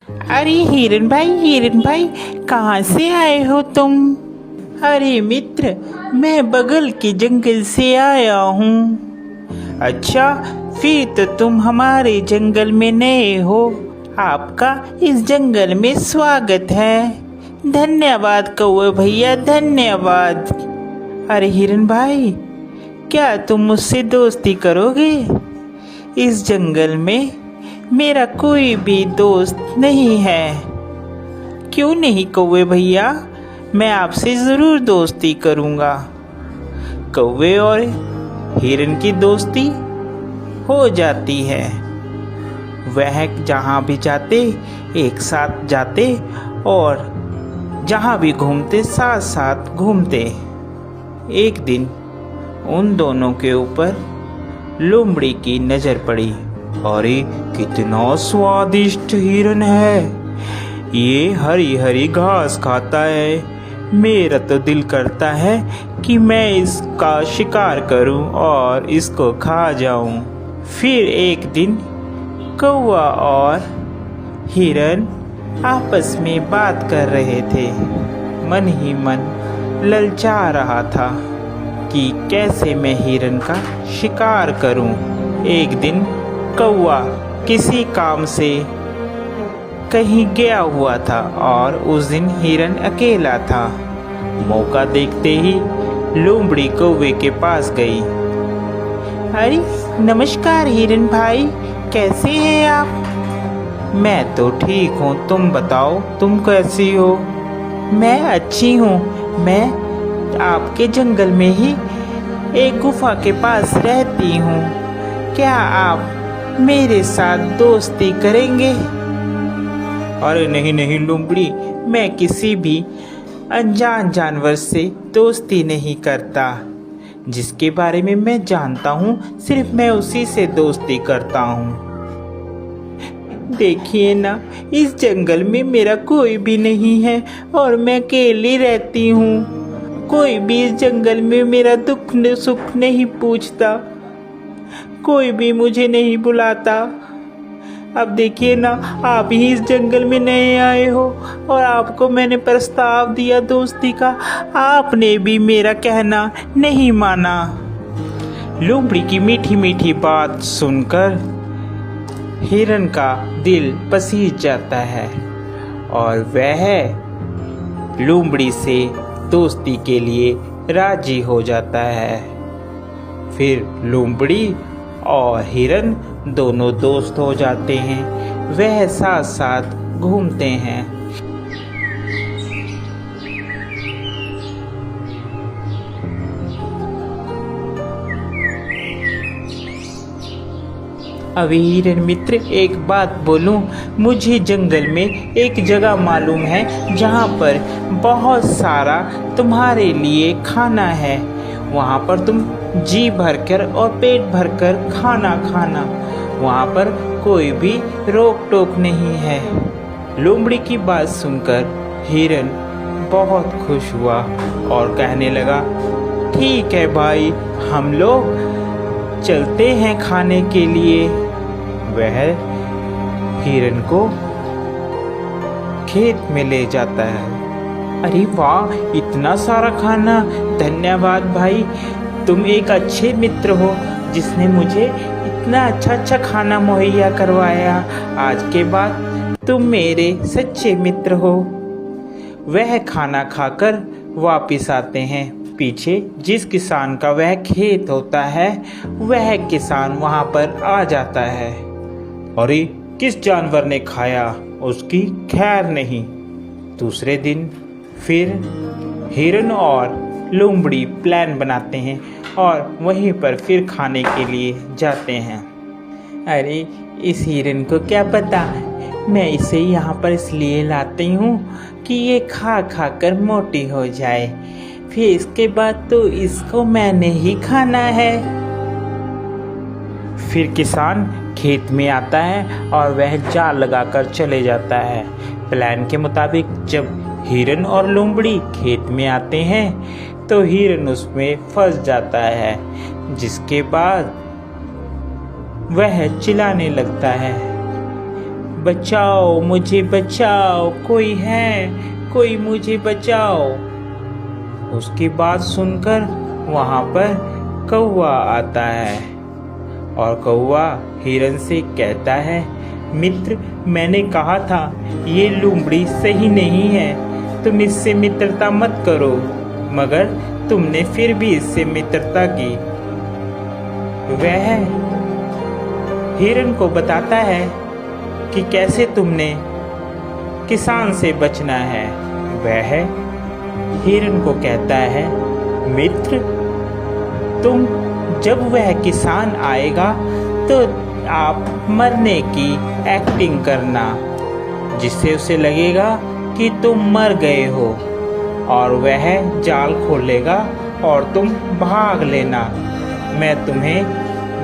अरे हिरन भाई, कहाँ से आए हो तुम? अरे मित्र, मैं बगल के जंगल से आया हूँ। अच्छा, फिर तो तुम हमारे जंगल में नए हो। आपका इस जंगल में स्वागत है। धन्यवाद कौवे भैया, धन्यवाद। अरे हिरन भाई, क्या तुम मुझसे दोस्ती करोगे? इस जंगल में मेरा कोई भी दोस्त नहीं है। क्यों नहीं कौवे भैया, मैं आपसे ज़रूर दोस्ती करूँगा। कौवे और हिरन की दोस्ती हो जाती है। वह जहाँ भी जाते एक साथ जाते और जहाँ भी घूमते साथ साथ घूमते। एक दिन उन दोनों के ऊपर लोमड़ी की नज़र पड़ी। अरे कितना स्वादिष्ट हिरन है, ये हरी हरी घास खाता है। मेरा तो दिल करता है कि मैं इसका शिकार करूं और इसको खा जाऊं। फिर एक दिन कौवा और हिरन आपस में बात कर रहे थे। मन ही मन ललचा रहा था कि कैसे मैं हिरन का शिकार करूं। एक दिन कौवा किसी काम से कहीं गया हुआ था और उस दिन हिरन अकेला था। मौका देखते ही लोमड़ी कौवे के पास गई। अरे नमस्कार हिरन भाई, कैसे हैं आप? मैं तो ठीक हूँ, तुम बताओ तुम कैसी हो? मैं अच्छी हूँ। मैं आपके जंगल में ही एक गुफा के पास रहती हूँ। क्या आप मेरे साथ दोस्ती करेंगे? अरे नहीं नहीं लोमड़ी, मैं किसी भी अनजान जानवर से दोस्ती नहीं करता। जिसके बारे में मैं जानता हूँ सिर्फ मैं उसी से दोस्ती करता हूँ। देखिए ना, इस जंगल में मेरा कोई भी नहीं है और मैं अकेली रहती हूँ। कोई भी इस जंगल में मेरा दुख सुख नहीं पूछता, कोई भी मुझे नहीं बुलाता। अब देखिए ना, आप ही इस जंगल में नए आए हो और आपको मैंने प्रस्ताव दिया दोस्ती का, आपने भी मेरा कहना नहीं माना। लोमड़ी की मीठी मीठी बात सुनकर हिरन का दिल पसीज जाता है और वह लोमड़ी से दोस्ती के लिए राजी हो जाता है। फिर लोमड़ी और हिरन दोनों दोस्त हो जाते हैं। वह साथ साथ घूमते हैं। अभी हिरन मित्र, एक बात बोलूं, मुझे जंगल में एक जगह मालूम है जहाँ पर बहुत सारा तुम्हारे लिए खाना है। वहाँ पर तुम जी भरकर और पेट भरकर खाना खाना, वहाँ पर कोई भी रोक टोक नहीं है। लोमड़ी की बात सुनकर हिरन बहुत खुश हुआ और कहने लगा, ठीक है भाई, हम लोग चलते हैं खाने के लिए। वह हिरन को खेत में ले जाता है। अरे वाह, इतना सारा खाना! धन्यवाद भाई, तुम एक अच्छे मित्र हो जिसने मुझे इतना अच्छा खाना मुहैया करवाया। आज के बाद तुम मेरे सच्चे मित्र हो। वह खाना खाकर वापिस आते हैं। पीछे जिस किसान का वह खेत होता है, वह किसान वहाँ पर आ जाता है। अरे किस जानवर ने खाया, उसकी खैर नहीं। दूसरे दिन फिर हिरन और लोमड़ी प्लान बनाते हैं और वहीं पर फिर खाने के लिए जाते हैं। अरे इस हिरन को क्या पता, मैं इसे यहाँ पर इसलिए लाती हूँ कि ये खा खा कर मोटी हो जाए, फिर इसके बाद तो इसको मैंने ही खाना है। फिर किसान खेत में आता है और वह जाल लगाकर चले जाता है। प्लान के मुताबिक जब हिरन और लोमड़ी खेत में आते हैं तो हिरन उसमें फंस जाता है, जिसके बाद वह चिल्लाने लगता है, बचाओ, मुझे बचाओ, कोई है, कोई मुझे बचाओ। उसकी बात सुनकर वहाँ पर कौवा आता है और कौवा हिरन से कहता है, मित्र, मैंने कहा था ये लोमड़ी सही नहीं है, तुम इससे मित्रता मत करो, मगर तुमने फिर भी इससे मित्रता की। वह हिरन को बताता है कि कैसे तुमने किसान से बचना है। वह हिरन को कहता है, मित्र, तुम जब वह किसान आएगा तो आप मरने की एक्टिंग करना, जिससे उसे लगेगा कि तुम मर गए हो, और वह जाल खोलेगा और तुम भाग लेना। मैं तुम्हें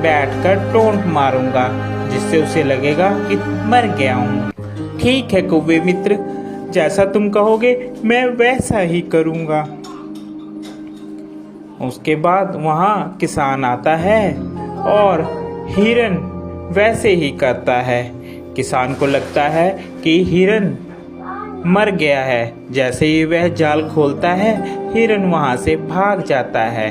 बैठकर टोंट मारूंगा, जिससे उसे लगेगा कि मर गया हूँ। ठीक है कौवे मित्र, जैसा तुम कहोगे मैं वैसा ही करूँगा। उसके बाद वहाँ किसान आता है और हिरन वैसे ही करता है। किसान को लगता है कि हिरन मर गया है। जैसे ही वह जाल खोलता है, हिरन वहाँ से भाग जाता है।